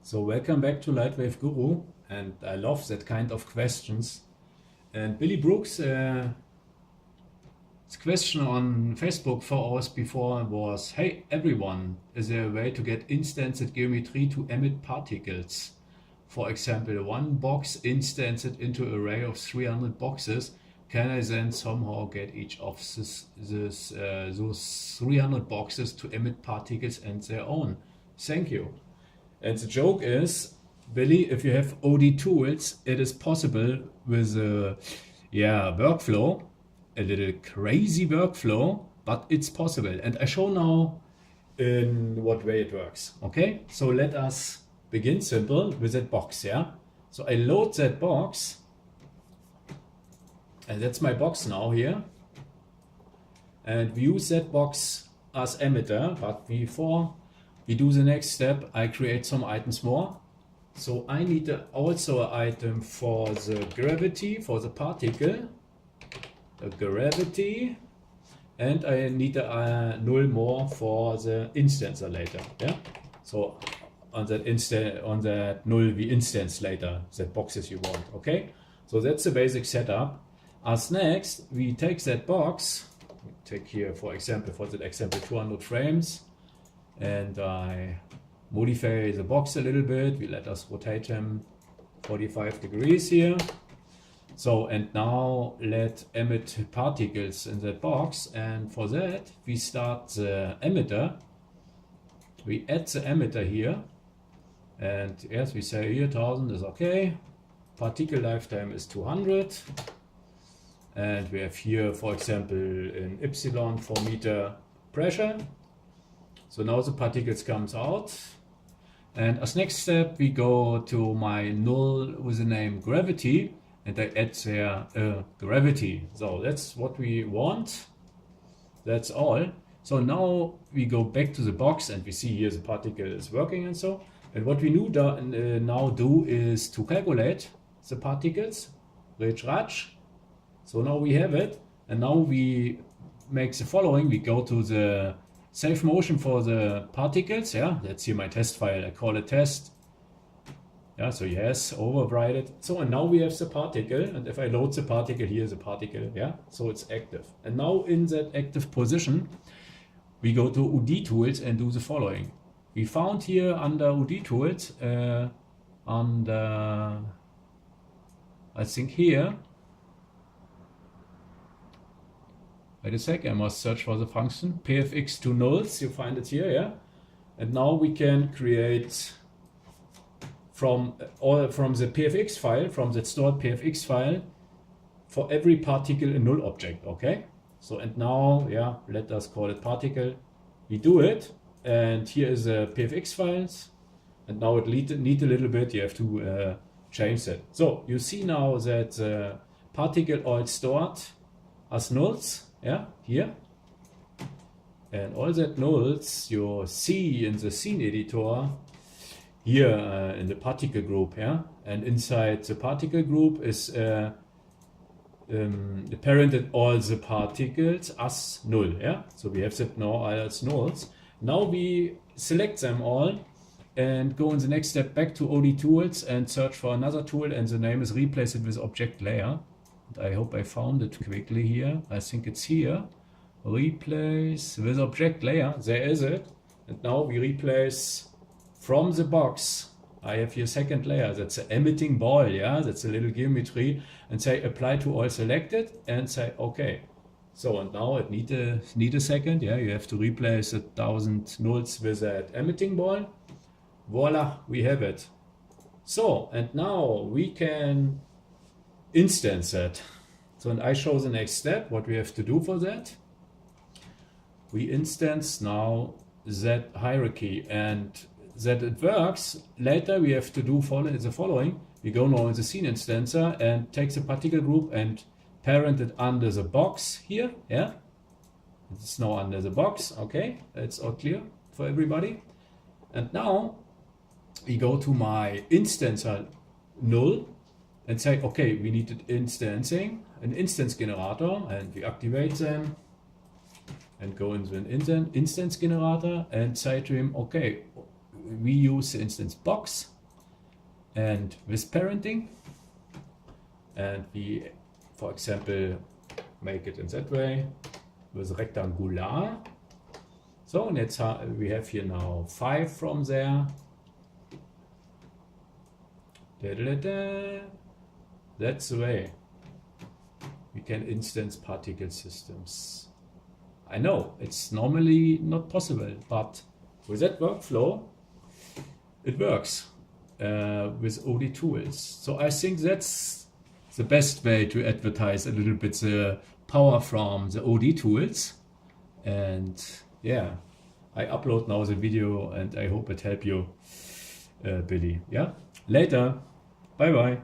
So welcome back to LightWave Guru, and I love that kind of questions. And Billy Brooks' question on Facebook 4 hours before was, hey everyone, is there a way to get instanced geometry to emit particles? For example, one box instanced into an array of 300 boxes. Can I then somehow get each of those 300 boxes to emit particles and their own? Thank you. And the joke is, Billy, if you have OD tools, it is possible with a workflow, a little crazy workflow, but it's possible. And I show now in what way it works. Okay, so let us begin simple with that box. Yeah, so I load that box, and that's my box now here. And we use that box as emitter, but before we do the next step, I create some items more. So I need also an item for the gravity, for the particle, a gravity, and I need a null more for the instancer later. Yeah. So on that null we instance later that boxes you want. Okay. So that's the basic setup. As next, we take that box. Take here, for example, 200 frames. And I modify the box a little bit. We let us rotate him 45 degrees here. So, and now let emit particles in that box. And for that, we start the emitter. We add the emitter here. And yes, we say here 1000 is okay. Particle lifetime is 200. And we have here, for example, in epsilon 4 meter pressure. So now the particles comes out, and as next step we go to my null with the name gravity, and I add there gravity. So that's what we want. That's all. So now we go back to the box, and we see here the particle is working and so. And what we now do is to calculate the particles, raj. So now we have it, and now we make the following. We go to the save motion for the particles. Yeah, that's here my test file. I call it test. Yeah, so yes, override it. So, and now we have the particle, and if I load the particle, here is the particle. Yeah, so it's active. And now in that active position, we go to UD tools and do the following. We found here under UD tools, under, I think here, wait a sec, I must search for the function pfx to nulls. You find it here, yeah. And now we can create from the pfx file, from that stored pfx file, for every particle a null object. Okay. So and now, yeah, let us call it particle. We do it, and here is the pfx files. And now it need a little bit. You have to change that. So you see now that the particle all stored as nulls. Yeah, here, and all that nulls you see in the scene editor here in the particle group. Yeah, and inside the particle group is parented all the particles as null. Yeah, so we have that now all as nulls. Now we select them all and go in the next step back to OD tools and search for another tool, and the name is replace it with object layer. I hope I found it quickly here. I think it's here. Replace with object layer. There is it. And now we replace from the box. I have here second layer. That's the emitting ball. Yeah, that's a little geometry. And say apply to all selected and say okay. So and now it need a second. Yeah, you have to replace 1000 nulls with that emitting ball. Voila, we have it. So and now we can instance that. So and I show the next step, what we have to do for that. We instance now that hierarchy, and that it works. Later we have to do the following. We go now in the scene instancer and take the particle group and parent it under the box here. Yeah, it's now under the box. Okay, that's all clear for everybody. And now we go to my instancer null and say, okay, we need an instance generator, and we activate them and go into an instance generator and say to him, okay, we use the instance box and with parenting, and we, for example, make it in that way with rectangular. So let's we have here now 5 from there. That's the way we can instance particle systems. I know it's normally not possible, but with that workflow it works with OD tools. So I think that's the best way to advertise a little bit the power from the OD tools. And yeah, I upload now the video and I hope it helped you, Billy. Yeah, later. Bye bye.